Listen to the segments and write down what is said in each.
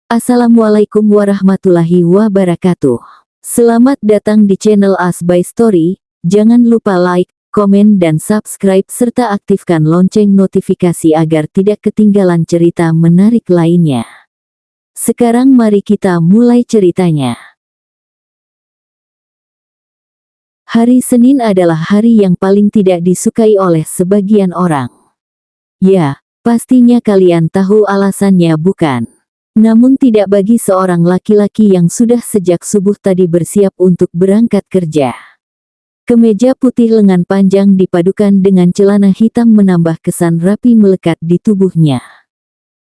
Assalamualaikum warahmatullahi wabarakatuh. Selamat datang di channel As by Story. Jangan lupa like, komen dan subscribe serta aktifkan lonceng notifikasi agar tidak ketinggalan cerita menarik lainnya. Sekarang mari kita mulai ceritanya. Hari Senin adalah hari yang paling tidak disukai oleh sebagian orang. Ya, pastinya kalian tahu alasannya bukan? Namun tidak bagi seorang laki-laki yang sudah sejak subuh tadi bersiap untuk berangkat kerja. Kemeja putih lengan panjang dipadukan dengan celana hitam menambah kesan rapi melekat di tubuhnya.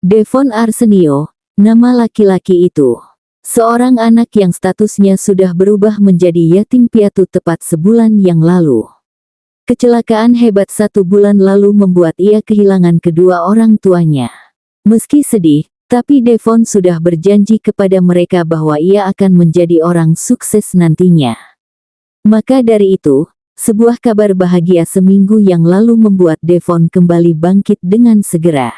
Devon Arsenio, nama laki-laki itu. Seorang anak yang statusnya sudah berubah menjadi yatim piatu tepat sebulan yang lalu. Kecelakaan hebat 1 bulan lalu membuat ia kehilangan kedua orang tuanya. Meski sedih, tapi Devon sudah berjanji kepada mereka bahwa ia akan menjadi orang sukses nantinya. Maka dari itu, sebuah kabar bahagia seminggu yang lalu membuat Devon kembali bangkit dengan segera.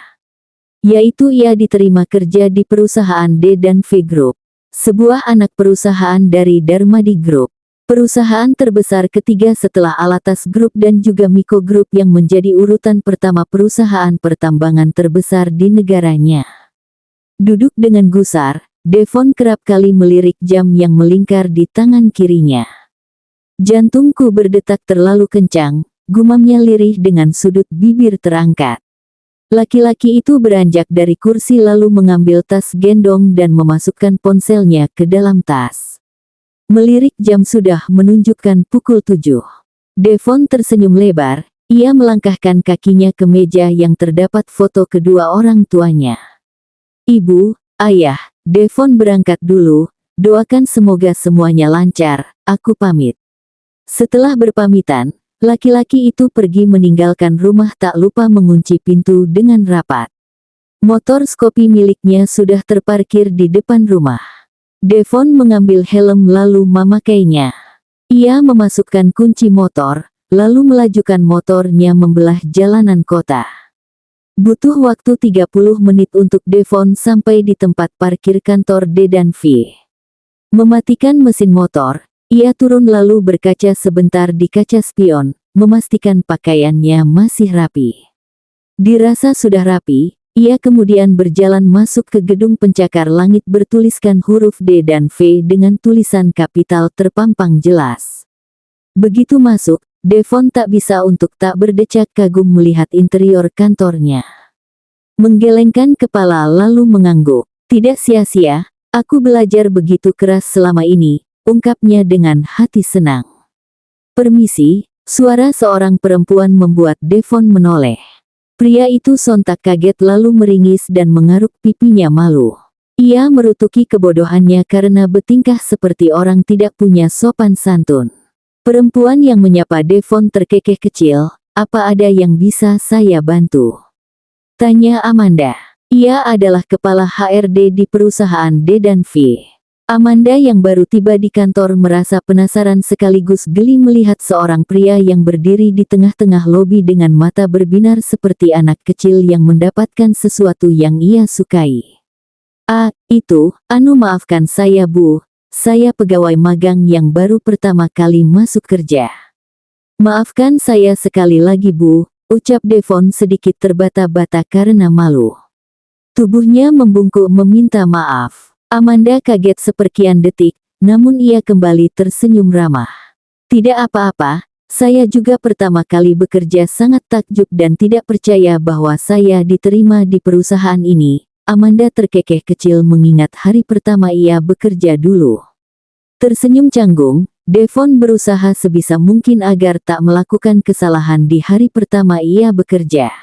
Yaitu ia diterima kerja di perusahaan D&V Group, sebuah anak perusahaan dari Darmadi Group. Perusahaan terbesar ketiga setelah Alatas Group dan juga Miko Group yang menjadi urutan pertama perusahaan pertambangan terbesar di negaranya. Duduk dengan gusar, Devon kerap kali melirik jam yang melingkar di tangan kirinya. Jantungku berdetak terlalu kencang, gumamnya lirih dengan sudut bibir terangkat. Laki-laki itu beranjak dari kursi lalu mengambil tas gendong dan memasukkan ponselnya ke dalam tas. Melirik jam sudah menunjukkan pukul 7. Devon tersenyum lebar, ia melangkahkan kakinya ke meja yang terdapat foto kedua orang tuanya. Ibu, ayah, Devon berangkat dulu, doakan semoga semuanya lancar, aku pamit. Setelah berpamitan, laki-laki itu pergi meninggalkan rumah tak lupa mengunci pintu dengan rapat. Motor Scoopy miliknya sudah terparkir di depan rumah. Devon mengambil helm lalu memakainya. Ia memasukkan kunci motor, lalu melajukan motornya membelah jalanan kota. Butuh waktu 30 menit untuk Devon sampai di tempat parkir kantor D&V. Mematikan mesin motor, ia turun lalu berkaca sebentar di kaca spion, memastikan pakaiannya masih rapi. Dirasa sudah rapi, ia kemudian berjalan masuk ke gedung pencakar langit bertuliskan huruf D&V dengan tulisan kapital terpampang jelas. Begitu masuk, Devon tak bisa untuk tak berdecak kagum melihat interior kantornya. Menggelengkan kepala lalu mengangguk. Tidak sia-sia, aku belajar begitu keras selama ini, ungkapnya dengan hati senang. Permisi, suara seorang perempuan membuat Devon menoleh. Pria itu sontak kaget lalu meringis dan mengaruk pipinya malu. Ia merutuki kebodohannya karena bertingkah seperti orang tidak punya sopan santun. Perempuan yang menyapa Devon terkekeh kecil, apa ada yang bisa saya bantu? Tanya Amanda. Ia adalah kepala HRD di perusahaan D&V. Amanda yang baru tiba di kantor merasa penasaran sekaligus geli melihat seorang pria yang berdiri di tengah-tengah lobi dengan mata berbinar seperti anak kecil yang mendapatkan sesuatu yang ia sukai. Maafkan saya Bu. Saya pegawai magang yang baru pertama kali masuk kerja. Maafkan saya sekali lagi Bu, ucap Devon sedikit terbata-bata karena malu. Tubuhnya membungkuk meminta maaf. Amanda kaget seperkian detik, namun ia kembali tersenyum ramah. Tidak apa-apa, saya juga pertama kali bekerja sangat takjub dan tidak percaya bahwa saya diterima di perusahaan ini. Amanda terkekeh kecil mengingat hari pertama ia bekerja dulu. Tersenyum canggung, Devon berusaha sebisa mungkin agar tak melakukan kesalahan di hari pertama ia bekerja.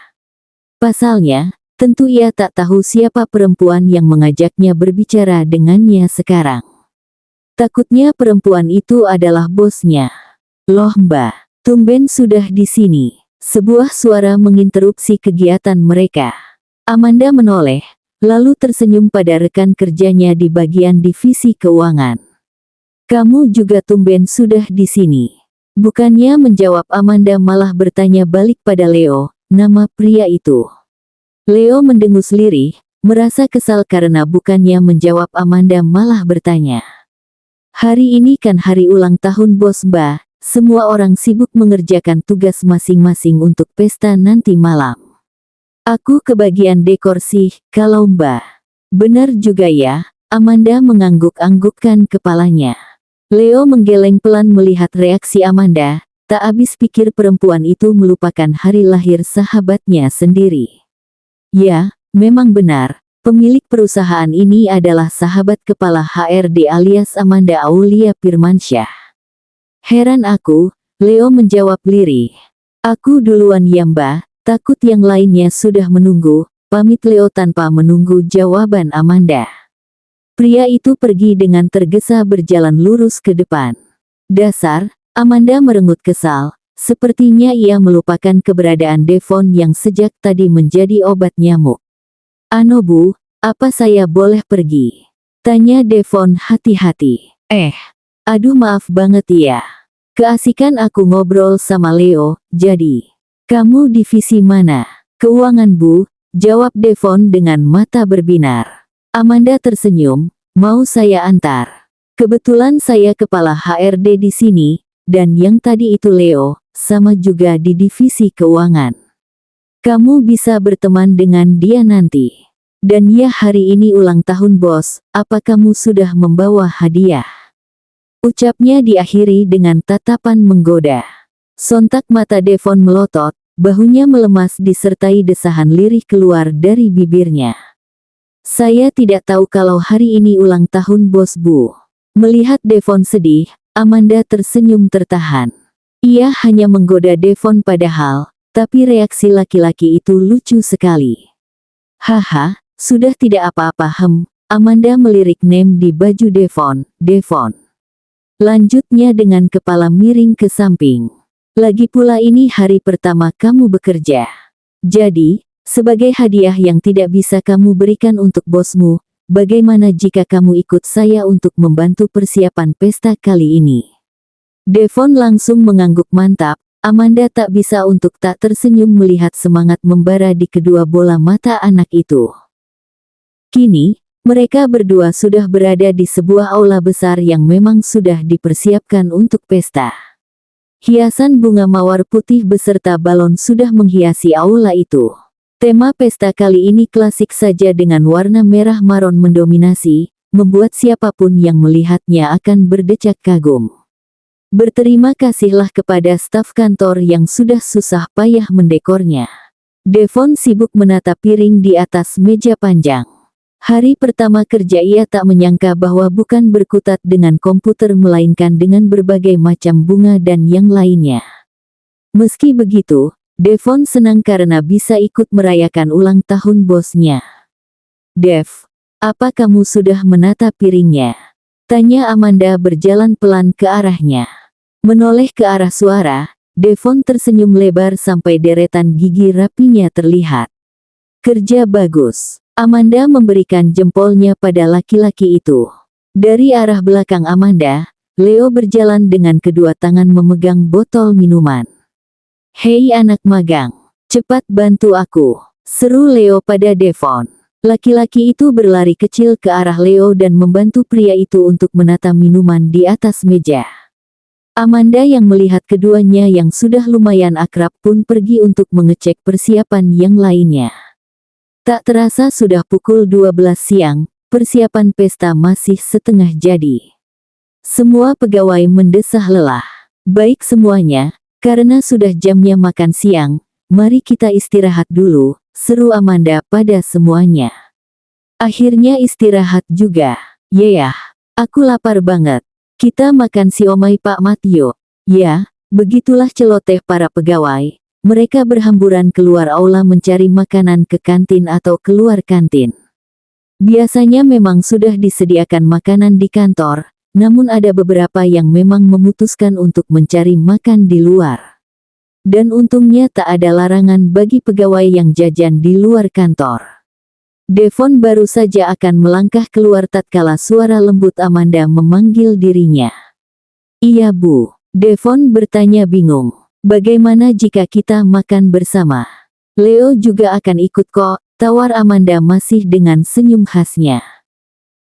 Pasalnya, tentu ia tak tahu siapa perempuan yang mengajaknya berbicara dengannya sekarang. Takutnya perempuan itu adalah bosnya. Loh Mbak, tumben sudah di sini. Sebuah suara menginterupsi kegiatan mereka. Amanda menoleh, lalu tersenyum pada rekan kerjanya di bagian divisi keuangan. Kamu juga tumben sudah di sini. Bukannya menjawab Amanda malah bertanya balik pada Leo, nama pria itu. Leo mendengus lirih, merasa kesal karena bukannya menjawab Amanda malah bertanya. Hari ini kan hari ulang tahun bos Mbak, semua orang sibuk mengerjakan tugas masing-masing untuk pesta nanti malam. Aku kebagian dekor sih, kalau Mbak. Benar juga ya, Amanda mengangguk-anggukkan kepalanya. Leo menggeleng pelan melihat reaksi Amanda, tak habis pikir perempuan itu melupakan hari lahir sahabatnya sendiri. Ya, memang benar, pemilik perusahaan ini adalah sahabat kepala HRD alias Amanda Aulia Firmansyah. Heran aku, Leo menjawab lirih. Aku duluan ya Mbak, takut yang lainnya sudah menunggu, pamit Leo tanpa menunggu jawaban Amanda. Pria itu pergi dengan tergesa berjalan lurus ke depan. Dasar, Amanda merengut kesal, sepertinya ia melupakan keberadaan Devon yang sejak tadi menjadi obat nyamuk. "Ano Bu, apa saya boleh pergi?" tanya Devon hati-hati. Aduh maaf banget ya. Keasikan aku ngobrol sama Leo, jadi. Kamu divisi mana? Keuangan Bu, jawab Devon dengan mata berbinar. Amanda tersenyum, mau saya antar. Kebetulan saya kepala HRD di sini, dan yang tadi itu Leo, sama juga di divisi keuangan. Kamu bisa berteman dengan dia nanti. Dan ya hari ini ulang tahun bos, apa kamu sudah membawa hadiah? Ucapnya diakhiri dengan tatapan menggoda. Sontak mata Devon melotot, bahunya melemas disertai desahan lirih keluar dari bibirnya. Saya tidak tahu kalau hari ini ulang tahun bos Bu. Melihat Devon sedih, Amanda tersenyum tertahan. Ia hanya menggoda Devon padahal, tapi reaksi laki-laki itu lucu sekali. Haha, sudah tidak apa-apa Amanda melirik nem di baju Devon. Lanjutnya dengan kepala miring ke samping. Lagi pula ini hari pertama kamu bekerja. Jadi, sebagai hadiah yang tidak bisa kamu berikan untuk bosmu, bagaimana jika kamu ikut saya untuk membantu persiapan pesta kali ini? Devon langsung mengangguk mantap, Amanda tak bisa untuk tak tersenyum melihat semangat membara di kedua bola mata anak itu. Kini, mereka berdua sudah berada di sebuah aula besar yang memang sudah dipersiapkan untuk pesta. Hiasan bunga mawar putih beserta balon sudah menghiasi aula itu. Tema pesta kali ini klasik saja dengan warna merah maron mendominasi, membuat siapapun yang melihatnya akan berdecak kagum. Berterima kasihlah kepada staf kantor yang sudah susah payah mendekornya. Devon sibuk menata piring di atas meja panjang. Hari pertama kerja ia tak menyangka bahwa bukan berkutat dengan komputer melainkan dengan berbagai macam bunga dan yang lainnya. Meski begitu, Devon senang karena bisa ikut merayakan ulang tahun bosnya. Dev, apa kamu sudah menata piringnya? Tanya Amanda berjalan pelan ke arahnya. Menoleh ke arah suara, Devon tersenyum lebar sampai deretan gigi rapinya terlihat. Kerja bagus. Amanda memberikan jempolnya pada laki-laki itu. Dari arah belakang Amanda, Leo berjalan dengan kedua tangan memegang botol minuman. Hei anak magang, cepat bantu aku, seru Leo pada Devon. Laki-laki itu berlari kecil ke arah Leo dan membantu pria itu untuk menata minuman di atas meja. Amanda yang melihat keduanya yang sudah lumayan akrab pun pergi untuk mengecek persiapan yang lainnya. Tak terasa sudah pukul 12 siang, persiapan pesta masih setengah jadi. Semua pegawai mendesah lelah. Baik semuanya, karena sudah jamnya makan siang, mari kita istirahat dulu, seru Amanda pada semuanya. Akhirnya istirahat juga. Yeyah, aku lapar banget. Kita makan siomay Pak Matio. Ya, begitulah celoteh para pegawai. Mereka berhamburan keluar aula mencari makanan ke kantin atau keluar kantin. Biasanya memang sudah disediakan makanan di kantor, namun ada beberapa yang memang memutuskan untuk mencari makan di luar. Dan untungnya tak ada larangan bagi pegawai yang jajan di luar kantor. Devon baru saja akan melangkah keluar tatkala suara lembut Amanda memanggil dirinya. Iya Bu, Devon bertanya bingung. Bagaimana jika kita makan bersama? Leo juga akan ikut kok, tawar Amanda masih dengan senyum khasnya.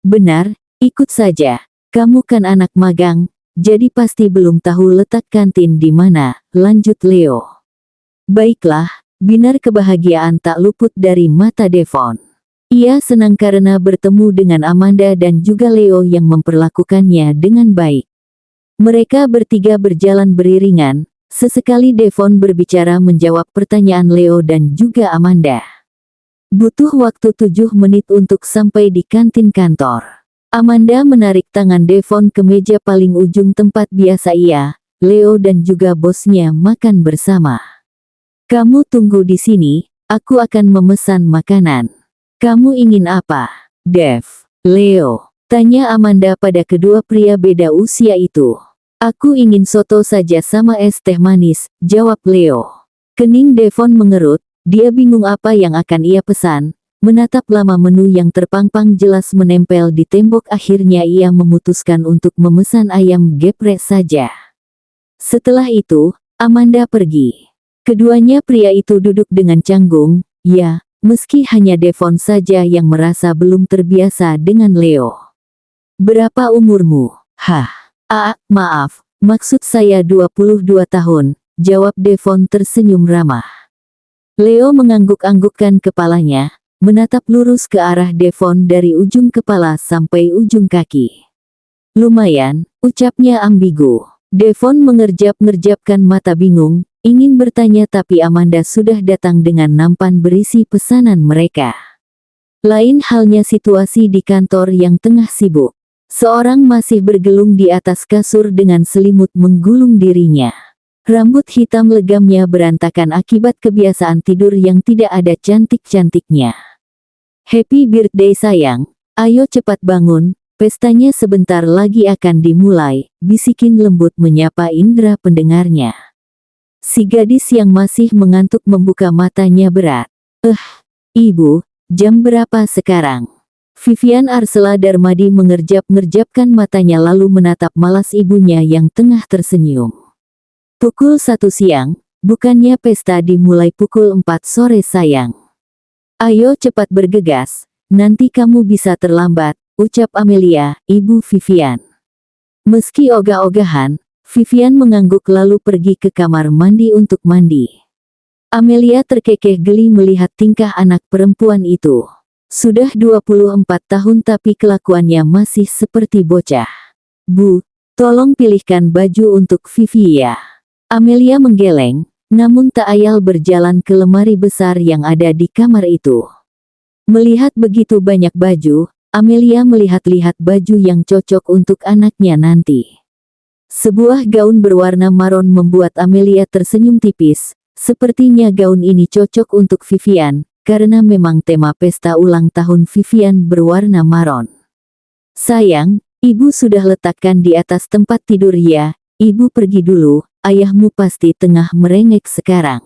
Benar, ikut saja. Kamu kan anak magang, jadi pasti belum tahu letak kantin di mana, lanjut Leo. Baiklah, binar kebahagiaan tak luput dari mata Devon. Ia senang karena bertemu dengan Amanda dan juga Leo yang memperlakukannya dengan baik. Mereka bertiga berjalan beriringan, sesekali Devon berbicara menjawab pertanyaan Leo dan juga Amanda. Butuh waktu 7 menit untuk sampai di kantin kantor. Amanda menarik tangan Devon ke meja paling ujung tempat biasa Leo dan juga bosnya makan bersama. Kamu tunggu di sini, aku akan memesan makanan. Kamu ingin apa, Dev? Leo, tanya Amanda pada kedua pria beda usia itu. Aku ingin soto saja sama es teh manis, jawab Leo. Kening Devon mengerut, dia bingung apa yang akan ia pesan. Menatap lama menu yang terpampang jelas menempel di tembok, akhirnya ia memutuskan untuk memesan ayam geprek saja. Setelah itu, Amanda pergi. Keduanya pria itu duduk dengan canggung, meski hanya Devon saja yang merasa belum terbiasa dengan Leo. Berapa umurmu? Maaf, maksud saya 22 tahun, jawab Devon tersenyum ramah. Leo mengangguk-anggukkan kepalanya, menatap lurus ke arah Devon dari ujung kepala sampai ujung kaki. Lumayan, ucapnya ambigu. Devon mengerjap-ngerjapkan mata bingung, ingin bertanya tapi Amanda sudah datang dengan nampan berisi pesanan mereka. Lain halnya situasi di kantor yang tengah sibuk. Seorang masih bergelung di atas kasur dengan selimut menggulung dirinya. Rambut hitam legamnya berantakan akibat kebiasaan tidur yang tidak ada cantik-cantiknya. Happy birthday sayang, ayo cepat bangun, pestanya sebentar lagi akan dimulai, bisikin lembut menyapa indera pendengarnya. Si gadis yang masih mengantuk membuka matanya berat. Ibu, jam berapa sekarang? Vivian Arsela Darmadi mengerjap-ngerjapkan matanya lalu menatap malas ibunya yang tengah tersenyum. Pukul 1 siang, bukannya pesta dimulai pukul 4 sore sayang. Ayo cepat bergegas, nanti kamu bisa terlambat, ucap Amelia, ibu Vivian. Meski ogah-ogahan, Vivian mengangguk lalu pergi ke kamar mandi untuk mandi. Amelia terkekeh geli melihat tingkah anak perempuan itu. Sudah 24 tahun tapi kelakuannya masih seperti bocah. Bu, tolong pilihkan baju untuk Vivi ya. Amelia menggeleng, namun tak ayal berjalan ke lemari besar yang ada di kamar itu. Melihat begitu banyak baju, Amelia melihat-lihat baju yang cocok untuk anaknya nanti. Sebuah gaun berwarna maron membuat Amelia tersenyum tipis, sepertinya gaun ini cocok untuk Vivian, karena memang tema pesta ulang tahun Vivian berwarna maron. Sayang, ibu sudah letakkan di atas tempat tidur ya, ibu pergi dulu, ayahmu pasti tengah merengek sekarang.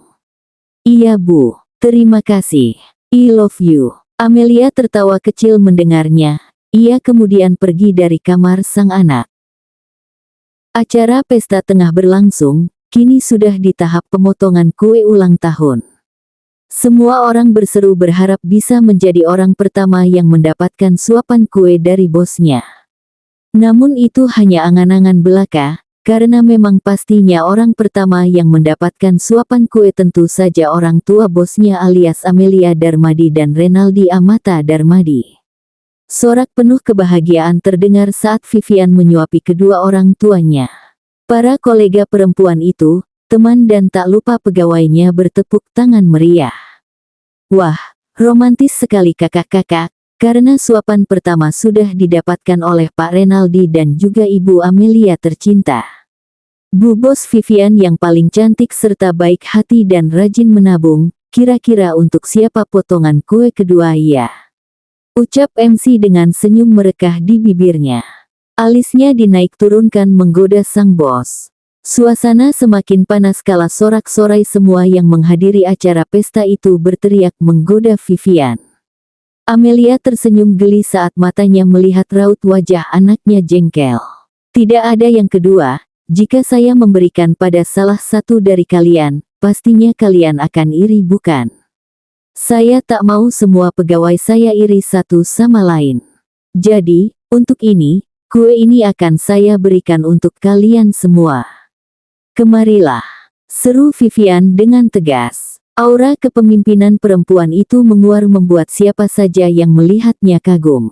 Iya bu, terima kasih, I love you. Amelia tertawa kecil mendengarnya, ia kemudian pergi dari kamar sang anak. Acara pesta tengah berlangsung, kini sudah di tahap pemotongan kue ulang tahun. Semua orang berseru berharap bisa menjadi orang pertama yang mendapatkan suapan kue dari bosnya. Namun itu hanya angan-angan belaka, karena memang pastinya orang pertama yang mendapatkan suapan kue tentu saja orang tua bosnya alias Amelia Darmadi dan Renaldi Amata Darmadi. Sorak penuh kebahagiaan terdengar saat Vivian menyuapi kedua orang tuanya. Para kolega perempuan itu, teman dan tak lupa pegawainya bertepuk tangan meriah. Wah, romantis sekali kakak-kakak, karena suapan pertama sudah didapatkan oleh Pak Renaldi dan juga Ibu Amelia tercinta. Bu Bos Vivian yang paling cantik serta baik hati dan rajin menabung, kira-kira untuk siapa potongan kue kedua ya? Ucap MC dengan senyum merekah di bibirnya. Alisnya dinaik turunkan menggoda sang bos. Suasana semakin panas kala sorak-sorai semua yang menghadiri acara pesta itu berteriak menggoda Vivian. Amelia tersenyum geli saat matanya melihat raut wajah anaknya jengkel. Tidak ada yang kedua, jika saya memberikan pada salah satu dari kalian, pastinya kalian akan iri bukan? Saya tak mau semua pegawai saya iri satu sama lain. Jadi, untuk ini, kue ini akan saya berikan untuk kalian semua. Kemarilah, seru Vivian dengan tegas. Aura kepemimpinan perempuan itu menguar membuat siapa saja yang melihatnya kagum.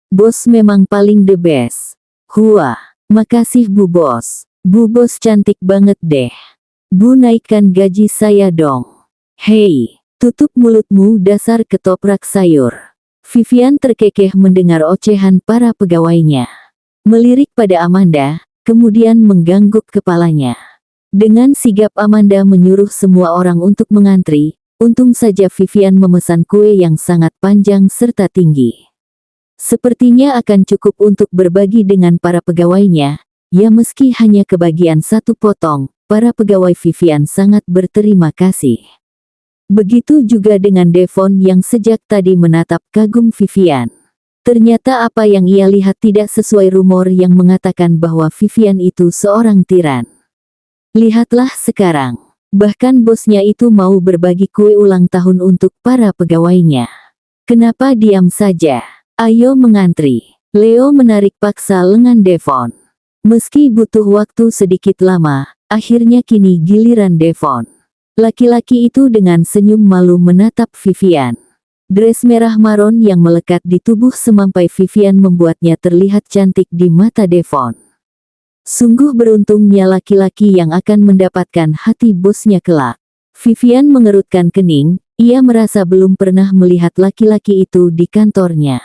Bos memang paling the best. Wah, makasih Bu Bos. Bu Bos cantik banget deh. Bu naikkan gaji saya dong. Hei, tutup mulutmu dasar ketoprak sayur. Vivian terkekeh mendengar ocehan para pegawainya. Melirik pada Amanda, kemudian menggangguk kepalanya. Dengan sigap Amanda menyuruh semua orang untuk mengantri, untung saja Vivian memesan kue yang sangat panjang serta tinggi. Sepertinya akan cukup untuk berbagi dengan para pegawainya, ya meski hanya kebagian satu potong, para pegawai Vivian sangat berterima kasih. Begitu juga dengan Devon yang sejak tadi menatap kagum Vivian. Ternyata apa yang ia lihat tidak sesuai rumor yang mengatakan bahwa Vivian itu seorang tiran. Lihatlah sekarang, bahkan bosnya itu mau berbagi kue ulang tahun untuk para pegawainya. Kenapa diam saja? Ayo mengantri. Leo menarik paksa lengan Devon. Meski butuh waktu sedikit lama, akhirnya kini giliran Devon. Laki-laki itu dengan senyum malu menatap Vivian. Dress merah maron yang melekat di tubuh semampai Vivian membuatnya terlihat cantik di mata Devon. Sungguh beruntungnya laki-laki yang akan mendapatkan hati bosnya kelak. Vivian mengerutkan kening, ia merasa belum pernah melihat laki-laki itu di kantornya.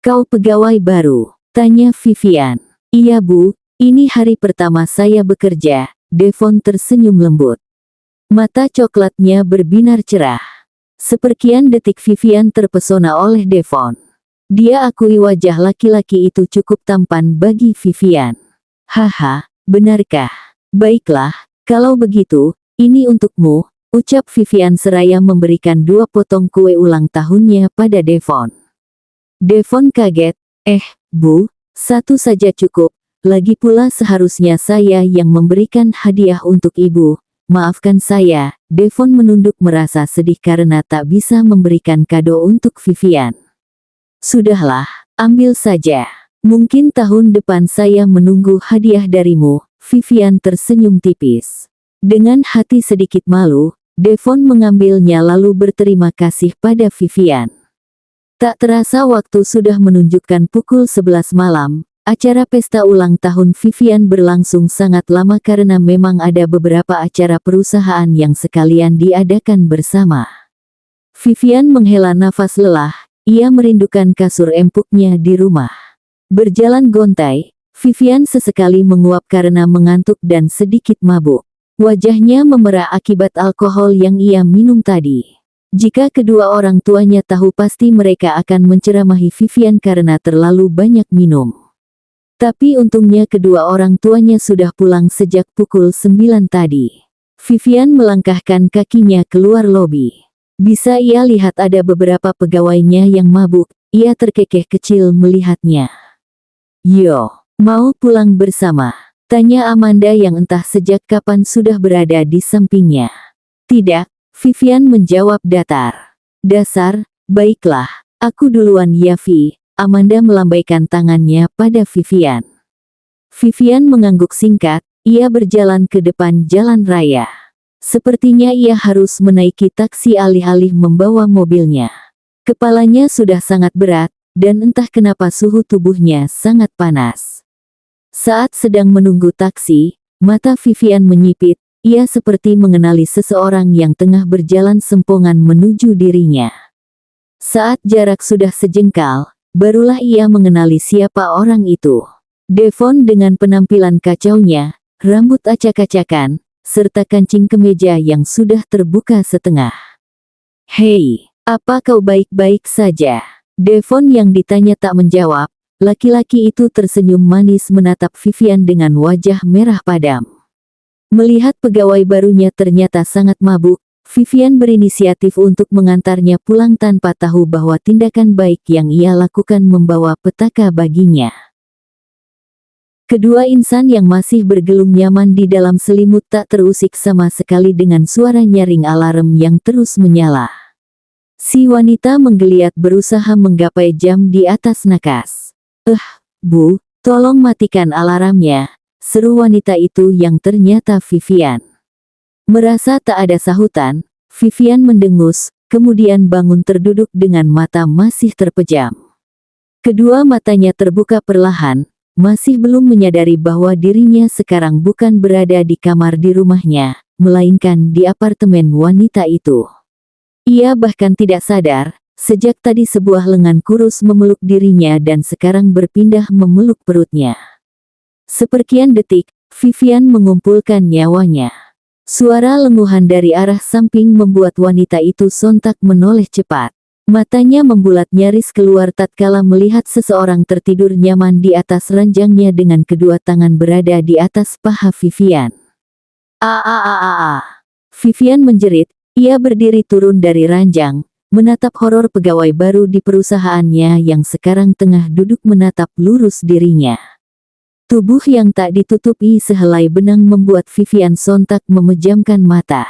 Kau pegawai baru? Tanya Vivian. Iya Bu, ini hari pertama saya bekerja, Devon tersenyum lembut. Mata coklatnya berbinar cerah. Seperkian detik Vivian terpesona oleh Devon. Dia akui wajah laki-laki itu cukup tampan bagi Vivian. Haha, benarkah? Baiklah, kalau begitu, ini untukmu, ucap Vivian seraya memberikan 2 potong kue ulang tahunnya pada Devon. Devon kaget, Bu, 1 saja cukup, lagi pula seharusnya saya yang memberikan hadiah untuk ibu. Maafkan saya, Devon menunduk merasa sedih karena tak bisa memberikan kado untuk Vivian. Sudahlah, ambil saja. Mungkin tahun depan saya menunggu hadiah darimu, Vivian tersenyum tipis. Dengan hati sedikit malu, Devon mengambilnya lalu berterima kasih pada Vivian. Tak terasa waktu sudah menunjukkan pukul 11 malam, acara pesta ulang tahun Vivian berlangsung sangat lama karena memang ada beberapa acara perusahaan yang sekalian diadakan bersama. Vivian menghela nafas lelah, ia merindukan kasur empuknya di rumah. Berjalan gontai, Vivian sesekali menguap karena mengantuk dan sedikit mabuk. Wajahnya memerah akibat alkohol yang ia minum tadi. Jika kedua orang tuanya tahu pasti mereka akan menceramahi Vivian karena terlalu banyak minum. Tapi untungnya kedua orang tuanya sudah pulang sejak pukul 9 tadi. Vivian melangkahkan kakinya keluar lobi. Bisa ia lihat ada beberapa pegawainya yang mabuk, ia terkekeh kecil melihatnya. Yo, mau pulang bersama? Tanya Amanda yang entah sejak kapan sudah berada di sampingnya. Tidak, Vivian menjawab datar. Dasar, baiklah, aku duluan ya Vi. Amanda melambaikan tangannya pada Vivian. Vivian mengangguk singkat, ia berjalan ke depan jalan raya. Sepertinya ia harus menaiki taksi alih-alih membawa mobilnya. Kepalanya sudah sangat berat, dan entah kenapa suhu tubuhnya sangat panas. Saat sedang menunggu taksi, mata Vivian menyipit, ia seperti mengenali seseorang yang tengah berjalan sempongan menuju dirinya. Saat jarak sudah sejengkal, barulah ia mengenali siapa orang itu. Devon dengan penampilan kacaunya, rambut acak-acakan, serta kancing kemeja yang sudah terbuka setengah. Hei, apa kau baik-baik saja? Devon yang ditanya tak menjawab, laki-laki itu tersenyum manis menatap Vivian dengan wajah merah padam. Melihat pegawai barunya ternyata sangat mabuk, Vivian berinisiatif untuk mengantarnya pulang tanpa tahu bahwa tindakan baik yang ia lakukan membawa petaka baginya. Kedua insan yang masih bergelung nyaman di dalam selimut tak terusik sama sekali dengan suara nyaring alarm yang terus menyala. Si wanita menggeliat berusaha menggapai jam di atas nakas. Bu, tolong matikan alarmnya, seru wanita itu yang ternyata Vivian. Merasa tak ada sahutan, Vivian mendengus, kemudian bangun terduduk dengan mata masih terpejam. Kedua matanya terbuka perlahan, masih belum menyadari bahwa dirinya sekarang bukan berada di kamar di rumahnya, melainkan di apartemen wanita itu. Ia bahkan tidak sadar, sejak tadi sebuah lengan kurus memeluk dirinya dan sekarang berpindah memeluk perutnya. Seperkian detik, Vivian mengumpulkan nyawanya. Suara lenguhan dari arah samping membuat wanita itu sontak menoleh cepat. Matanya membulat nyaris keluar tatkala melihat seseorang tertidur nyaman di atas ranjangnya dengan kedua tangan berada di atas paha Vivian. Vivian menjerit. Ia berdiri turun dari ranjang, menatap horor pegawai baru di perusahaannya yang sekarang tengah duduk menatap lurus dirinya. Tubuh yang tak ditutupi sehelai benang membuat Vivian sontak memejamkan mata.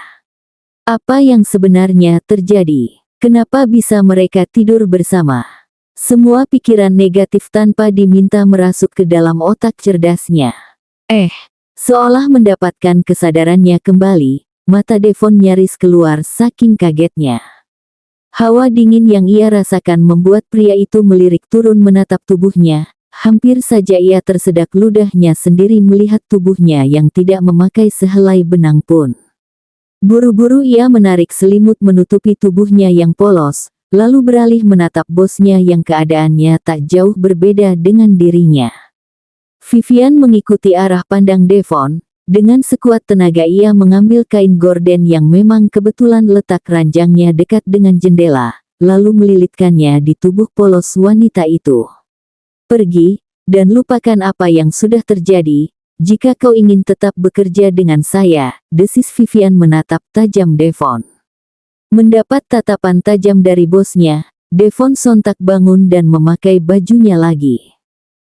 Apa yang sebenarnya terjadi? Kenapa bisa mereka tidur bersama? Semua pikiran negatif tanpa diminta merasuk ke dalam otak cerdasnya. Seolah mendapatkan kesadarannya kembali, mata Devon nyaris keluar saking kagetnya. Hawa dingin yang ia rasakan membuat pria itu melirik turun menatap tubuhnya. Hampir saja ia tersedak ludahnya sendiri melihat tubuhnya yang tidak memakai sehelai benang pun. Buru-buru ia menarik selimut menutupi tubuhnya yang polos, lalu beralih menatap bosnya yang keadaannya tak jauh berbeda dengan dirinya. Vivian mengikuti arah pandang Devon. Dengan sekuat tenaga ia mengambil kain gorden yang memang kebetulan letak ranjangnya dekat dengan jendela, lalu melilitkannya di tubuh polos wanita itu. Pergi, dan lupakan apa yang sudah terjadi, jika kau ingin tetap bekerja dengan saya, desis Vivian menatap tajam Devon. Mendapat tatapan tajam dari bosnya, Devon sontak bangun dan memakai bajunya lagi.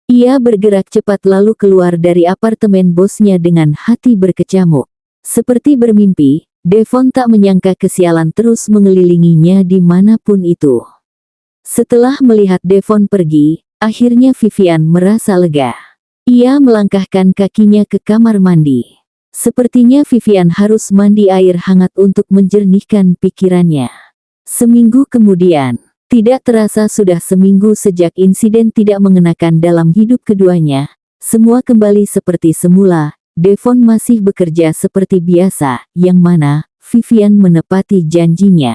Ia bergerak cepat lalu keluar dari apartemen bosnya dengan hati berkecamuk. Seperti bermimpi, Devon tak menyangka kesialan terus mengelilinginya dimanapun itu. Setelah melihat Devon pergi, akhirnya Vivian merasa lega. Ia melangkahkan kakinya ke kamar mandi. Sepertinya Vivian harus mandi air hangat untuk menjernihkan pikirannya. Seminggu kemudian, tidak terasa sudah seminggu sejak insiden tidak mengenakan dalam hidup keduanya. Semua kembali seperti semula. Devon masih bekerja seperti biasa, yang mana Vivian menepati janjinya.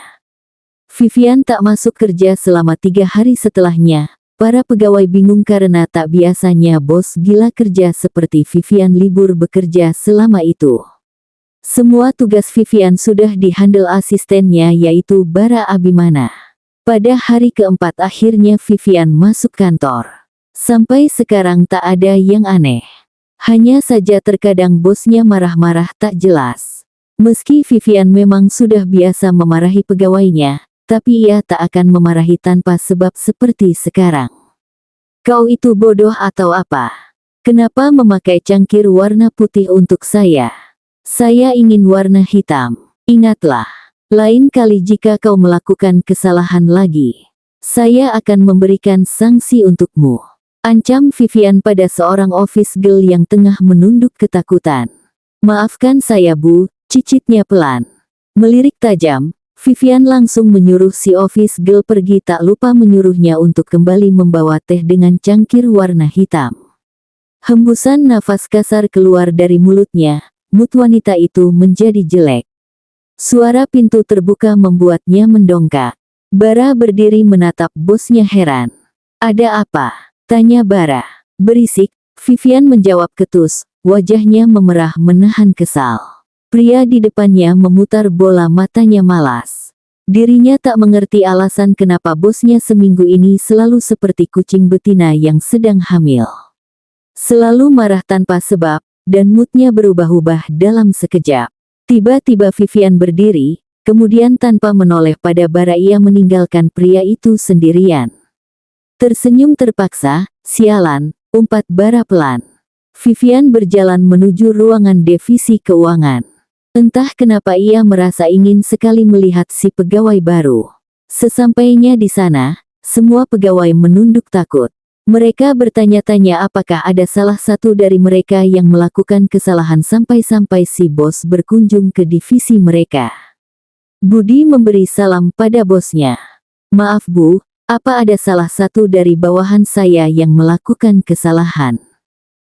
Vivian tak masuk kerja selama 3 hari setelahnya. Para pegawai bingung karena tak biasanya bos gila kerja seperti Vivian libur bekerja selama itu. Semua tugas Vivian sudah dihandle asistennya yaitu Bara Abimana. Pada hari keempat akhirnya Vivian masuk kantor. Sampai sekarang tak ada yang aneh. Hanya saja terkadang bosnya marah-marah tak jelas. Meski Vivian memang sudah biasa memarahi pegawainya, tapi ia tak akan memarahi tanpa sebab seperti sekarang. Kau itu bodoh atau apa? Kenapa memakai cangkir warna putih untuk saya? Saya ingin warna hitam. Ingatlah. Lain kali jika kau melakukan kesalahan lagi, saya akan memberikan sanksi untukmu. Ancam Vivian pada seorang office girl yang tengah menunduk ketakutan. Maafkan saya Bu, cicitnya pelan. Melirik tajam, Vivian langsung menyuruh si office girl pergi tak lupa menyuruhnya untuk kembali membawa teh dengan cangkir warna hitam. Hembusan nafas kasar keluar dari mulutnya, mood wanita itu menjadi jelek. Suara pintu terbuka membuatnya mendongkak. Bara berdiri menatap bosnya heran. Ada apa? Tanya Bara. Berisik, Vivian menjawab ketus, wajahnya memerah menahan kesal. Pria di depannya memutar bola matanya malas. Dirinya tak mengerti alasan kenapa bosnya seminggu ini selalu seperti kucing betina yang sedang hamil. Selalu marah tanpa sebab, dan moodnya berubah-ubah dalam sekejap. Tiba-tiba Vivian berdiri, kemudian tanpa menoleh pada Bara ia meninggalkan pria itu sendirian. Tersenyum terpaksa, sialan, umpat Bara pelan. Vivian berjalan menuju ruangan divisi keuangan. Entah kenapa ia merasa ingin sekali melihat si pegawai baru. Sesampainya di sana, semua pegawai menunduk takut. Mereka bertanya-tanya apakah ada salah satu dari mereka yang melakukan kesalahan sampai-sampai si bos berkunjung ke divisi mereka. Budi memberi salam pada bosnya. "Maaf Bu, apa ada salah satu dari bawahan saya yang melakukan kesalahan?"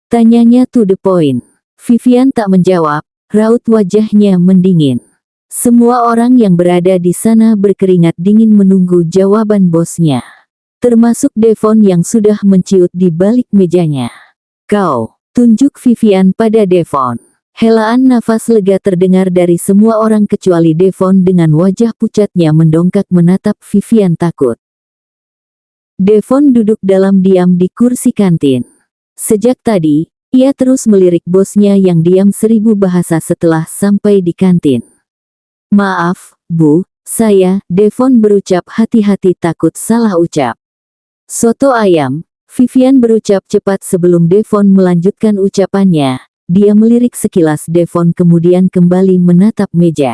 Tanyanya to the point. Vivian tak menjawab, raut wajahnya mendingin. Semua orang yang berada di sana berkeringat dingin menunggu jawaban bosnya. Termasuk Devon yang sudah menciut di balik mejanya. "Kau," tunjuk Vivian pada Devon. Helaan nafas lega terdengar dari semua orang kecuali Devon dengan wajah pucatnya mendongkak menatap Vivian takut. Devon duduk dalam diam di kursi kantin. Sejak tadi, ia terus melirik bosnya yang diam 1000 bahasa setelah sampai di kantin. "Maaf, Bu, saya," Devon berucap hati-hati takut salah ucap. "Soto ayam," Vivian berucap cepat sebelum Devon melanjutkan ucapannya. Dia melirik sekilas Devon kemudian kembali menatap meja.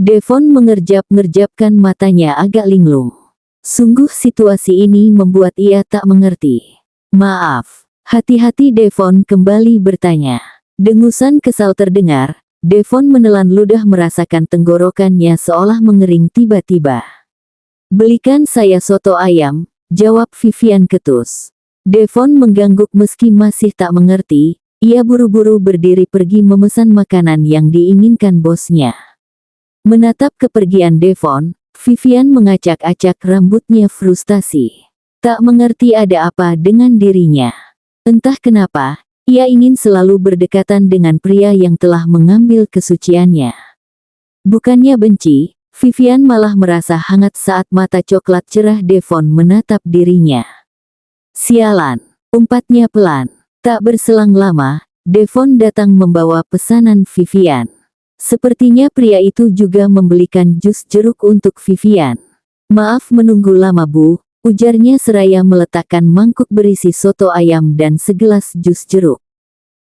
Devon mengerjap-ngerjapkan matanya agak linglung. Sungguh situasi ini membuat ia tak mengerti. "Maaf." Hati-hati Devon kembali bertanya. Dengusan kesal terdengar. Devon menelan ludah merasakan tenggorokannya seolah mengering tiba-tiba. "Belikan saya soto ayam," jawab Vivian ketus. Devon mengangguk meski masih tak mengerti. Ia buru-buru berdiri pergi memesan makanan yang diinginkan bosnya. Menatap kepergian Devon, Vivian mengacak-acak rambutnya frustasi. Tak mengerti ada apa dengan dirinya. Entah kenapa, ia ingin selalu berdekatan dengan pria yang telah mengambil kesuciannya. Bukannya benci, Vivian malah merasa hangat saat mata coklat cerah Devon menatap dirinya. "Sialan," umpatnya pelan. Tak berselang lama, Devon datang membawa pesanan Vivian. Sepertinya pria itu juga membelikan jus jeruk untuk Vivian. "Maaf menunggu lama Bu," ujarnya seraya meletakkan mangkuk berisi soto ayam dan segelas jus jeruk.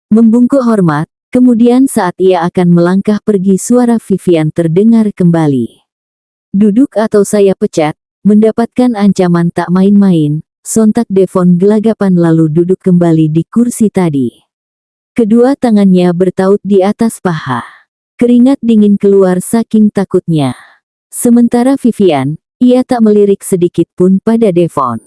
Membungkuk hormat, kemudian saat ia akan melangkah pergi suara Vivian terdengar kembali. "Duduk atau saya pecat," mendapatkan ancaman tak main-main. Sontak Devon gelagapan lalu duduk kembali di kursi tadi. Kedua tangannya bertaut di atas paha. Keringat dingin keluar saking takutnya. Sementara Vivian, ia tak melirik sedikit pun pada Devon.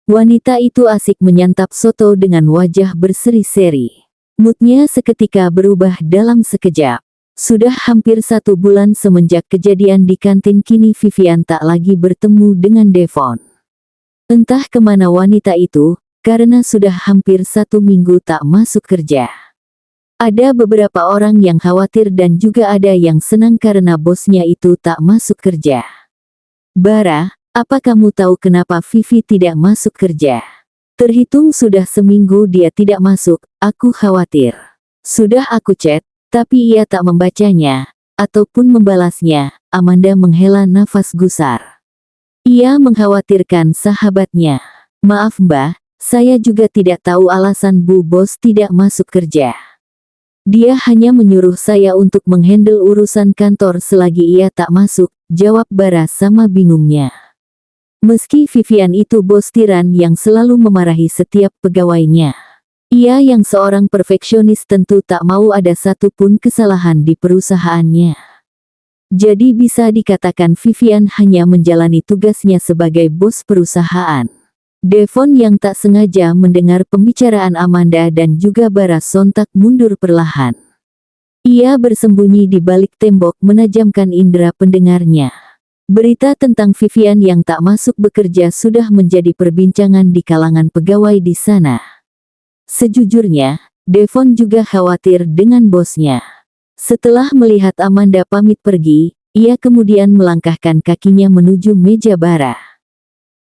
Wanita itu asik menyantap soto dengan wajah berseri-seri. Moodnya seketika berubah dalam sekejap. Sudah hampir 1 bulan semenjak kejadian di kantin kini Vivian tak lagi bertemu dengan Devon. Entah kemana wanita itu, karena sudah hampir 1 minggu tak masuk kerja. Ada beberapa orang yang khawatir dan juga ada yang senang karena bosnya itu tak masuk kerja. "Bara, apa kamu tahu kenapa Vivi tidak masuk kerja? Terhitung sudah seminggu dia tidak masuk, aku khawatir. Sudah aku chat, tapi ia tak membacanya, ataupun membalasnya." Amanda menghela nafas gusar. Ia mengkhawatirkan sahabatnya. "Maaf Mbak, saya juga tidak tahu alasan Bu Bos tidak masuk kerja. Dia hanya menyuruh saya untuk menghandle urusan kantor selagi ia tak masuk," jawab Bara sama bingungnya. Meski Vivian itu bos tiran yang selalu memarahi setiap pegawainya. Ia yang seorang perfeksionis tentu tak mau ada satupun kesalahan di perusahaannya. Jadi bisa dikatakan Vivian hanya menjalani tugasnya sebagai bos perusahaan. Devon yang tak sengaja mendengar pembicaraan Amanda dan juga Bara sontak mundur perlahan. Ia bersembunyi di balik tembok menajamkan indera pendengarnya. Berita tentang Vivian yang tak masuk bekerja sudah menjadi perbincangan di kalangan pegawai di sana. Sejujurnya, Devon juga khawatir dengan bosnya. Setelah melihat Amanda pamit pergi, ia kemudian melangkahkan kakinya menuju meja Bara.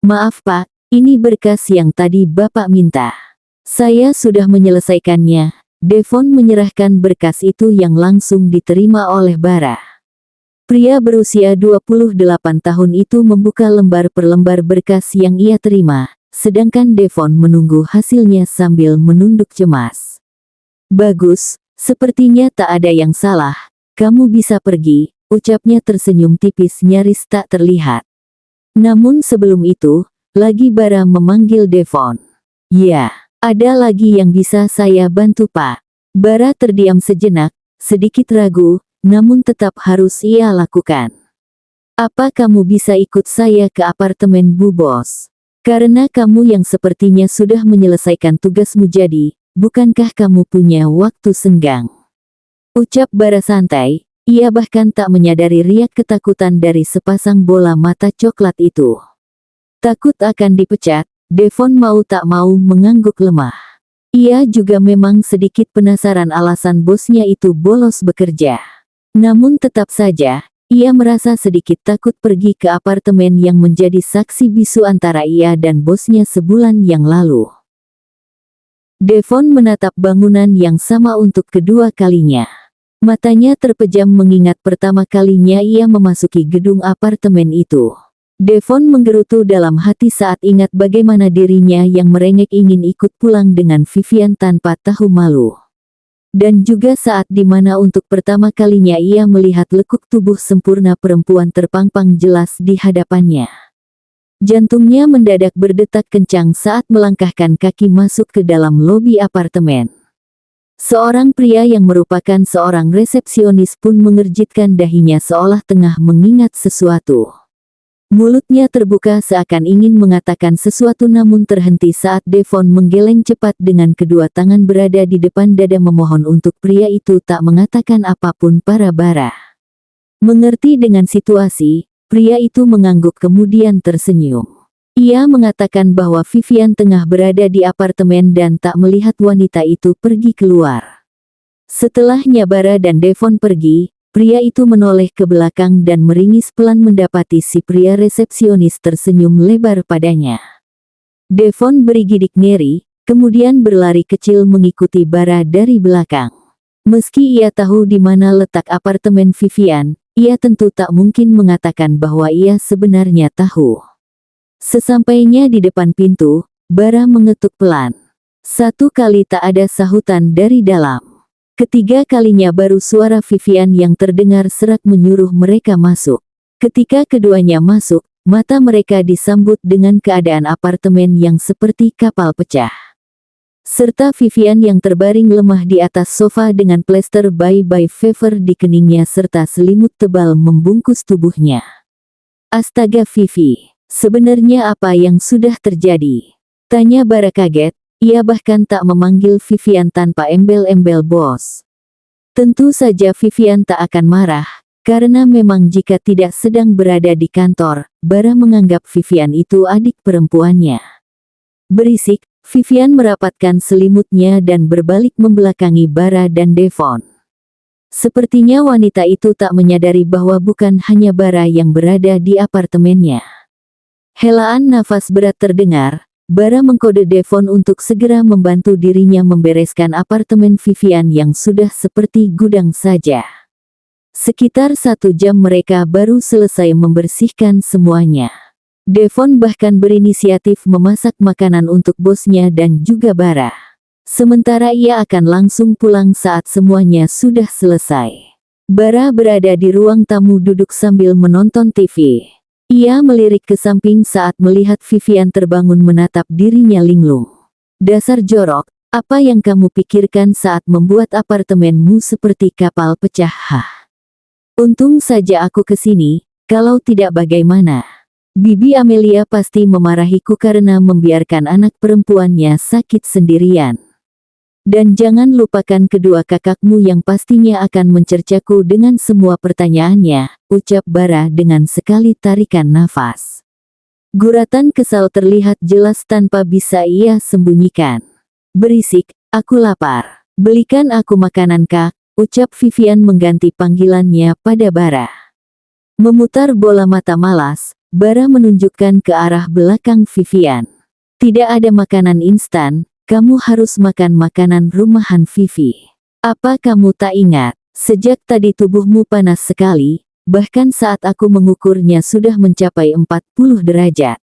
"Maaf Pak, ini berkas yang tadi Bapak minta. Saya sudah menyelesaikannya." Devon menyerahkan berkas itu yang langsung diterima oleh Bara. Pria berusia 28 tahun itu membuka lembar per lembar berkas yang ia terima, sedangkan Devon menunggu hasilnya sambil menunduk cemas. "Bagus. Sepertinya tak ada yang salah, kamu bisa pergi," ucapnya tersenyum tipis nyaris tak terlihat. Namun sebelum itu, lagi Bara memanggil Devon. Ya, ada lagi yang bisa saya bantu Pak. Bara terdiam sejenak, sedikit ragu, namun tetap harus ia lakukan. Apa kamu bisa ikut saya ke apartemen Bu Bos? Karena kamu yang sepertinya sudah menyelesaikan tugasmu jadi, bukankah kamu punya waktu senggang? Ucap Bara santai, ia bahkan tak menyadari riak ketakutan dari sepasang bola mata coklat itu. Takut akan dipecat, Devon mau tak mau mengangguk lemah. Ia juga memang sedikit penasaran alasan bosnya itu bolos bekerja. Namun tetap saja, ia merasa sedikit takut pergi ke apartemen yang menjadi saksi bisu antara ia dan bosnya sebulan yang lalu. Devon menatap bangunan yang sama untuk kedua kalinya. Matanya terpejam mengingat pertama kalinya ia memasuki gedung apartemen itu. Devon menggerutu dalam hati saat ingat bagaimana dirinya yang merengek ingin ikut pulang dengan Vivian tanpa tahu malu. Dan juga saat dimana untuk pertama kalinya ia melihat lekuk tubuh sempurna perempuan terpampang jelas di hadapannya. Jantungnya mendadak berdetak kencang saat melangkahkan kaki masuk ke dalam lobi apartemen. Seorang pria yang merupakan seorang resepsionis pun mengerjitkan dahinya seolah tengah mengingat sesuatu. Mulutnya terbuka seakan ingin mengatakan sesuatu namun terhenti saat Devon menggeleng cepat dengan kedua tangan berada di depan dada memohon untuk pria itu tak mengatakan apapun pada Bara. Mengerti dengan situasi, pria itu mengangguk kemudian tersenyum. Ia mengatakan bahwa Vivian tengah berada di apartemen dan tak melihat wanita itu pergi keluar. Setelahnya Bara dan Devon pergi, pria itu menoleh ke belakang dan meringis pelan mendapati si pria resepsionis tersenyum lebar padanya. Devon berigidik ngeri, kemudian berlari kecil mengikuti Bara dari belakang. Meski ia tahu di mana letak apartemen Vivian, ia tentu tak mungkin mengatakan bahwa ia sebenarnya tahu. Sesampainya di depan pintu, Bara mengetuk pelan. Satu kali tak ada sahutan dari dalam. Ketiga kalinya baru suara Vivian yang terdengar serak menyuruh mereka masuk. Ketika keduanya masuk, mata mereka disambut dengan keadaan apartemen yang seperti kapal pecah. Serta Vivian yang terbaring lemah di atas sofa dengan plester bye-bye fever di keningnya serta selimut tebal membungkus tubuhnya. Astaga Vivi, sebenarnya apa yang sudah terjadi? Tanya Bara kaget. Ia bahkan tak memanggil Vivian tanpa embel-embel bos. Tentu saja Vivian tak akan marah, karena memang jika tidak sedang berada di kantor, Bara menganggap Vivian itu adik perempuannya. Berisik, Vivian merapatkan selimutnya dan berbalik membelakangi Bara dan Devon. Sepertinya wanita itu tak menyadari bahwa bukan hanya Bara yang berada di apartemennya. Helaan nafas berat terdengar. Bara mengkode Devon untuk segera membantu dirinya membereskan apartemen Vivian yang sudah seperti gudang saja. Sekitar 1 jam mereka baru selesai membersihkan semuanya. Devon bahkan berinisiatif memasak makanan untuk bosnya dan juga Bara. Sementara ia akan langsung pulang saat semuanya sudah selesai. Bara berada di ruang tamu duduk sambil menonton TV. Ia melirik ke samping saat melihat Vivian terbangun menatap dirinya linglung. Dasar jorok, apa yang kamu pikirkan saat membuat apartemenmu seperti kapal pecah? Untung saja aku kesini, kalau tidak bagaimana? Bibi Amelia pasti memarahiku karena membiarkan anak perempuannya sakit sendirian. Dan jangan lupakan kedua kakakmu yang pastinya akan mencercaku dengan semua pertanyaannya, ucap Bara dengan sekali tarikan nafas. Guratan kesal terlihat jelas tanpa bisa ia sembunyikan. Berisik, aku lapar. Belikan aku makanan Kak, ucap Vivian mengganti panggilannya pada Bara. Memutar bola mata malas, Bara menunjukkan ke arah belakang Vivian. Tidak ada makanan instan. Kamu harus makan makanan rumahan Vivi. Apa kamu tak ingat, sejak tadi tubuhmu panas sekali, bahkan saat aku mengukurnya sudah mencapai 40 derajat.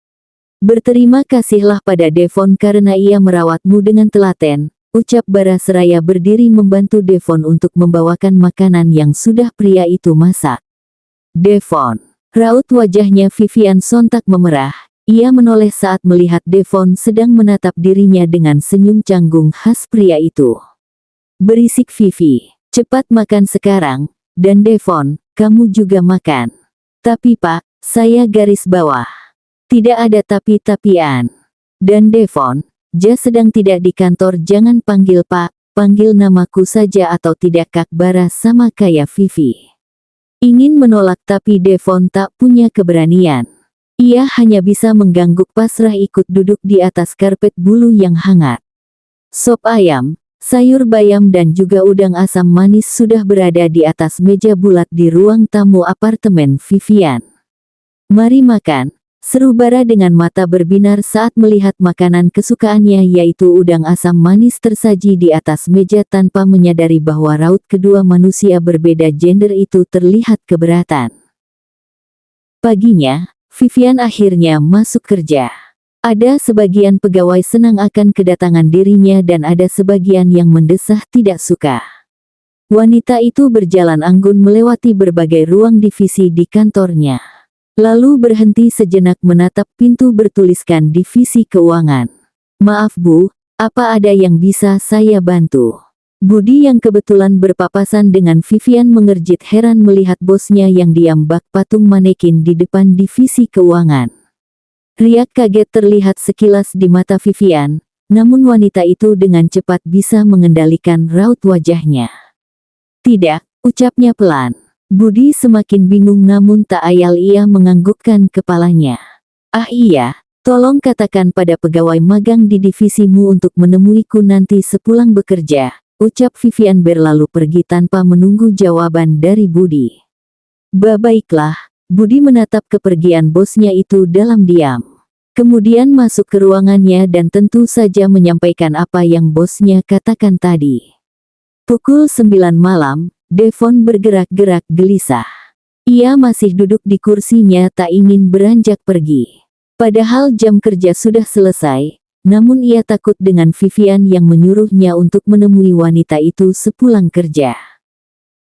Berterima kasihlah pada Devon karena ia merawatmu dengan telaten, ucap Bara seraya berdiri membantu Devon untuk membawakan makanan yang sudah pria itu masak. Devon, Raut wajahnya Vivian sontak memerah. Ia menoleh saat melihat Devon sedang menatap dirinya dengan senyum canggung khas pria itu. Berisik Vivi, cepat makan sekarang, dan Devon, kamu juga makan. Tapi Pak, saya garis bawah. Tidak ada tapi-tapian. Dan Devon, sedang tidak di kantor, jangan panggil Pak, panggil namaku saja atau tidak Kak Bara, sama kayak Vivi. Ingin menolak tapi Devon tak punya keberanian. Ia hanya bisa mengangguk pasrah ikut duduk di atas karpet bulu yang hangat. Sop ayam, sayur bayam dan juga udang asam manis sudah berada di atas meja bulat di ruang tamu apartemen Vivian. Mari makan, seru Bara dengan mata berbinar saat melihat makanan kesukaannya yaitu udang asam manis tersaji di atas meja tanpa menyadari bahwa raut kedua manusia berbeda gender itu terlihat keberatan. Paginya, Vivian akhirnya masuk kerja. Ada sebagian pegawai senang akan kedatangan dirinya dan ada sebagian yang mendesah tidak suka. Wanita itu berjalan anggun melewati berbagai ruang divisi di kantornya. Lalu berhenti sejenak menatap pintu bertuliskan divisi keuangan. Maaf Bu, apa ada yang bisa saya bantu? Budi yang kebetulan berpapasan dengan Vivian mengerjit heran melihat bosnya yang diam bak patung manekin di depan divisi keuangan. Riak kaget terlihat sekilas di mata Vivian, namun wanita itu dengan cepat bisa mengendalikan raut wajahnya. Tidak, ucapnya pelan. Budi semakin bingung namun tak ayal ia menganggukkan kepalanya. Ah iya, tolong katakan pada pegawai magang di divisimu untuk menemuiku nanti sepulang bekerja. Ucap Vivian berlalu pergi tanpa menunggu jawaban dari Budi. Baiklah, Budi menatap kepergian bosnya itu dalam diam. Kemudian masuk ke ruangannya dan tentu saja menyampaikan apa yang bosnya katakan tadi. Pukul 9 malam, Devon bergerak-gerak gelisah. Ia masih duduk di kursinya tak ingin beranjak pergi. Padahal jam kerja sudah selesai. Namun ia takut dengan Vivian yang menyuruhnya untuk menemui wanita itu sepulang kerja.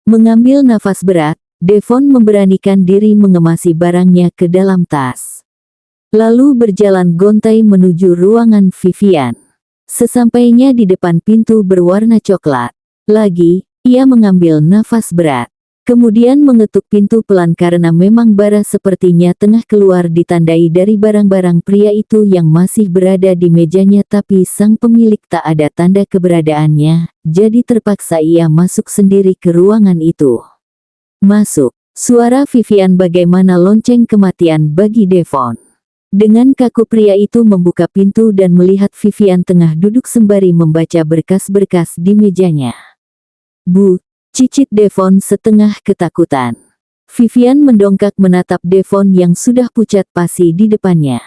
Mengambil nafas berat, Devon memberanikan diri mengemasi barangnya ke dalam tas. Lalu berjalan gontai menuju ruangan Vivian. Sesampainya di depan pintu berwarna coklat, ia mengambil nafas berat. Kemudian mengetuk pintu pelan karena memang Bara sepertinya tengah keluar ditandai dari barang-barang pria itu yang masih berada di mejanya tapi sang pemilik tak ada tanda keberadaannya, jadi terpaksa ia masuk sendiri ke ruangan itu. Masuk, suara Vivian bagaimana lonceng kematian bagi Devon. Dengan kaku pria itu membuka pintu dan melihat Vivian tengah duduk sembari membaca berkas-berkas di mejanya. Bu, cicit Devon setengah ketakutan. Vivian mendongkak menatap Devon yang sudah pucat pasi di depannya.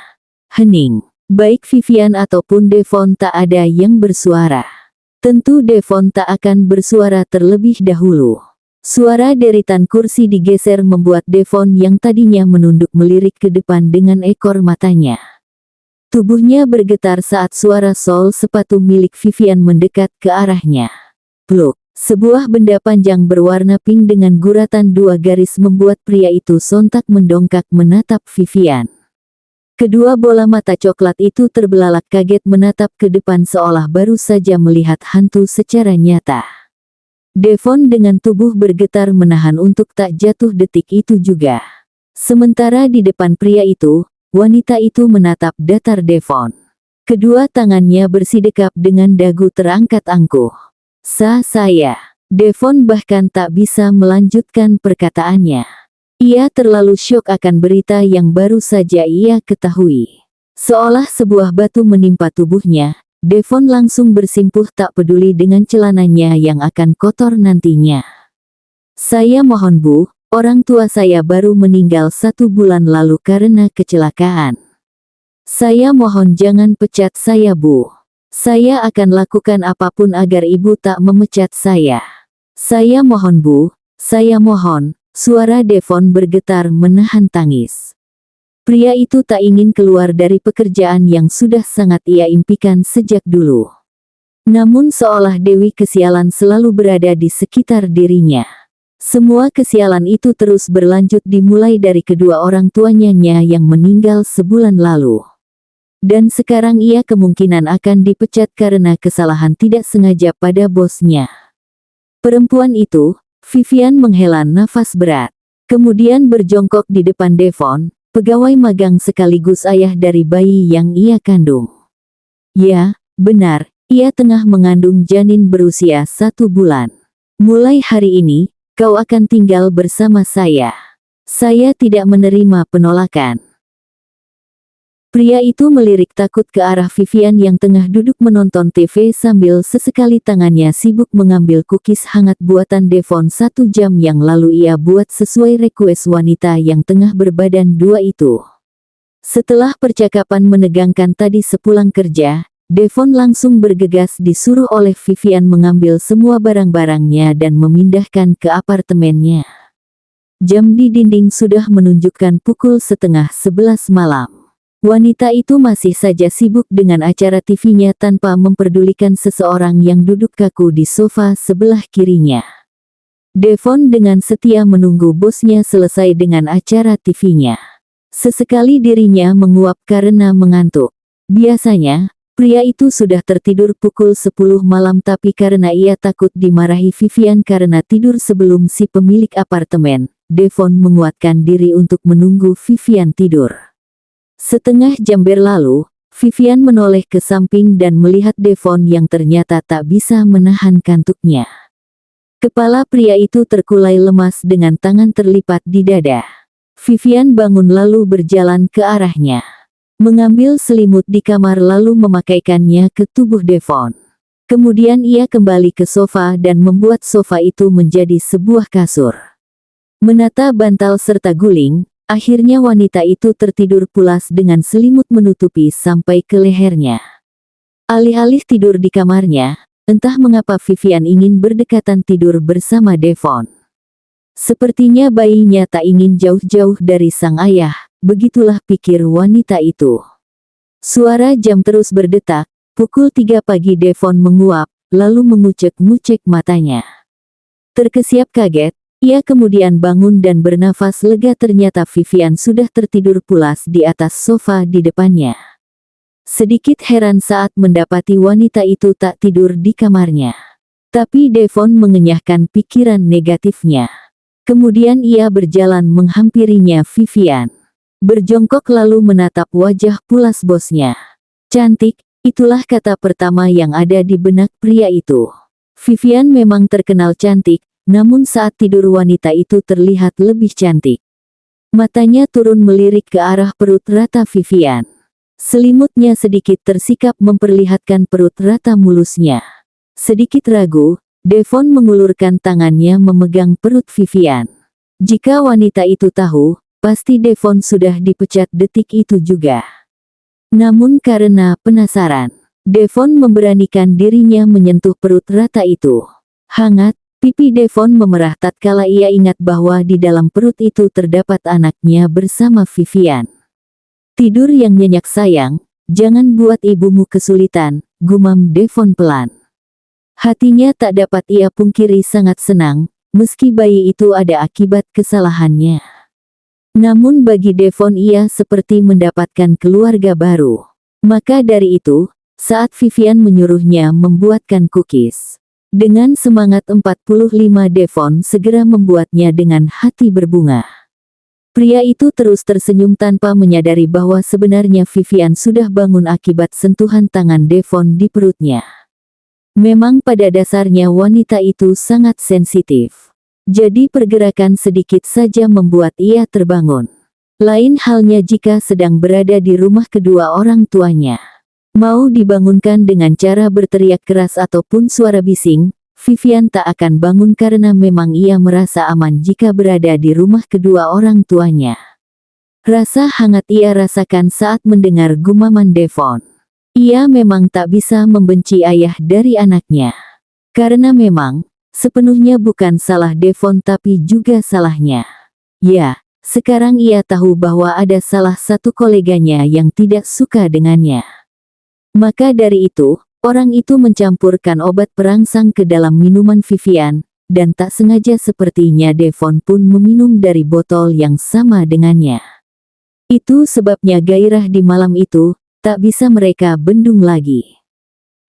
Hening. Baik Vivian ataupun Devon tak ada yang bersuara. Tentu Devon tak akan bersuara terlebih dahulu. Suara deritan kursi digeser membuat Devon yang tadinya menunduk melirik ke depan dengan ekor matanya. Tubuhnya bergetar saat suara sol sepatu milik Vivian mendekat ke arahnya. Pluk. Sebuah benda panjang berwarna pink dengan guratan 2 garis membuat pria itu sontak mendongkak menatap Vivian. Kedua bola mata coklat itu terbelalak kaget menatap ke depan seolah baru saja melihat hantu secara nyata. Devon dengan tubuh bergetar menahan untuk tak jatuh detik itu juga. Sementara di depan pria itu, wanita itu menatap datar Devon. Kedua tangannya bersidekap dengan dagu terangkat angkuh. Saya. Devon bahkan tak bisa melanjutkan perkataannya. Ia terlalu syok akan berita yang baru saja ia ketahui. Seolah sebuah batu menimpa tubuhnya, Devon langsung bersimpuh tak peduli dengan celananya yang akan kotor nantinya. Saya mohon Bu, orang tua saya baru meninggal 1 bulan lalu karena kecelakaan. Saya mohon jangan pecat saya Bu. Saya akan lakukan apapun agar ibu tak memecat saya. Saya mohon Bu, saya mohon. Suara Devon bergetar menahan tangis. Pria itu tak ingin keluar dari pekerjaan yang sudah sangat ia impikan sejak dulu. Namun seolah dewi kesialan selalu berada di sekitar dirinya. Semua kesialan itu terus berlanjut dimulai dari kedua orang tuanya yang meninggal sebulan lalu. Dan sekarang ia kemungkinan akan dipecat karena kesalahan tidak sengaja pada bosnya. Perempuan itu, Vivian menghela nafas berat. Kemudian berjongkok di depan Devon, pegawai magang sekaligus ayah dari bayi yang ia kandung. Ya, benar, ia tengah mengandung janin berusia 1 bulan. Mulai hari ini, kau akan tinggal bersama saya. Saya tidak menerima penolakan. Pria itu melirik takut ke arah Vivian yang tengah duduk menonton TV sambil sesekali tangannya sibuk mengambil cookies hangat buatan Devon 1 jam yang lalu ia buat sesuai request wanita yang tengah berbadan 2 itu. Setelah percakapan menegangkan tadi sepulang kerja, Devon langsung bergegas disuruh oleh Vivian mengambil semua barang-barangnya dan memindahkan ke apartemennya. Jam di dinding sudah menunjukkan pukul 10:30 malam. Wanita itu masih saja sibuk dengan acara TV-nya tanpa memperdulikan seseorang yang duduk kaku di sofa sebelah kirinya. Devon dengan setia menunggu bosnya selesai dengan acara TV-nya. Sesekali dirinya menguap karena mengantuk. Biasanya, pria itu sudah tertidur pukul 10 malam tapi karena ia takut dimarahi Vivian karena tidur sebelum si pemilik apartemen, Devon menguatkan diri untuk menunggu Vivian tidur. Setengah jam berlalu, Vivian menoleh ke samping dan melihat Devon yang ternyata tak bisa menahan kantuknya. Kepala pria itu terkulai lemas dengan tangan terlipat di dada. Vivian bangun lalu berjalan ke arahnya. Mengambil selimut di kamar lalu memakaikannya ke tubuh Devon. Kemudian ia kembali ke sofa dan membuat sofa itu menjadi sebuah kasur. Menata bantal serta guling, akhirnya wanita itu tertidur pulas dengan selimut menutupi sampai ke lehernya. Alih-alih tidur di kamarnya, entah mengapa Vivian ingin berdekatan tidur bersama Devon. Sepertinya bayinya tak ingin jauh-jauh dari sang ayah, begitulah pikir wanita itu. Suara jam terus berdetak, pukul 3 pagi Devon menguap, lalu mengucek-ngucek matanya. Terkesiap kaget, ia kemudian bangun dan bernafas lega ternyata Vivian sudah tertidur pulas di atas sofa di depannya. Sedikit heran saat mendapati wanita itu tak tidur di kamarnya. Tapi Devon mengenyahkan pikiran negatifnya. Kemudian ia berjalan menghampirinya Vivian. Berjongkok lalu menatap wajah pulas bosnya. Cantik, itulah kata pertama yang ada di benak pria itu. Vivian memang terkenal cantik, namun saat tidur wanita itu terlihat lebih cantik. Matanya turun melirik ke arah perut rata Vivian. Selimutnya sedikit tersikap memperlihatkan perut rata mulusnya. Sedikit ragu, Devon mengulurkan tangannya memegang perut Vivian. Jika wanita itu tahu, pasti Devon sudah dipecat detik itu juga. Namun karena penasaran, Devon memberanikan dirinya menyentuh perut rata itu. Hangat, pipi Devon memerah tatkala ia ingat bahwa di dalam perut itu terdapat anaknya bersama Vivian. Tidur yang nyenyak sayang, jangan buat ibumu kesulitan, gumam Devon pelan. Hatinya tak dapat ia pungkiri sangat senang, meski bayi itu ada akibat kesalahannya. Namun bagi Devon ia seperti mendapatkan keluarga baru. Maka dari itu, saat Vivian menyuruhnya membuatkan cookies. Dengan semangat 45 Devon segera membuatnya dengan hati berbunga. Pria itu terus tersenyum tanpa menyadari bahwa sebenarnya Vivian sudah bangun akibat sentuhan tangan Devon di perutnya. Memang pada dasarnya wanita itu sangat sensitif. Jadi pergerakan sedikit saja membuat ia terbangun. Lain halnya jika sedang berada di rumah kedua orang tuanya. Mau dibangunkan dengan cara berteriak keras ataupun suara bising, Vivian tak akan bangun karena memang ia merasa aman jika berada di rumah kedua orang tuanya. Rasa hangat ia rasakan saat mendengar gumaman Devon. Ia memang tak bisa membenci ayah dari anaknya. Karena memang, sepenuhnya bukan salah Devon tapi juga salahnya. Ya, sekarang ia tahu bahwa ada salah satu koleganya yang tidak suka dengannya. Maka dari itu, orang itu mencampurkan obat perangsang ke dalam minuman Vivian, dan tak sengaja sepertinya Devon pun meminum dari botol yang sama dengannya. Itu sebabnya gairah di malam itu tak bisa mereka bendung lagi.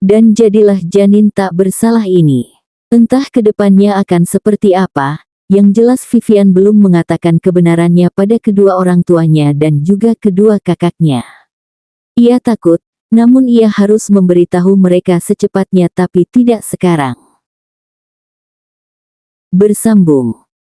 Dan jadilah janin tak bersalah ini. Entah kedepannya akan seperti apa, yang jelas Vivian belum mengatakan kebenarannya pada kedua orang tuanya dan juga kedua kakaknya. Ia takut, namun ia harus memberitahu mereka secepatnya tapi tidak sekarang. Bersambung.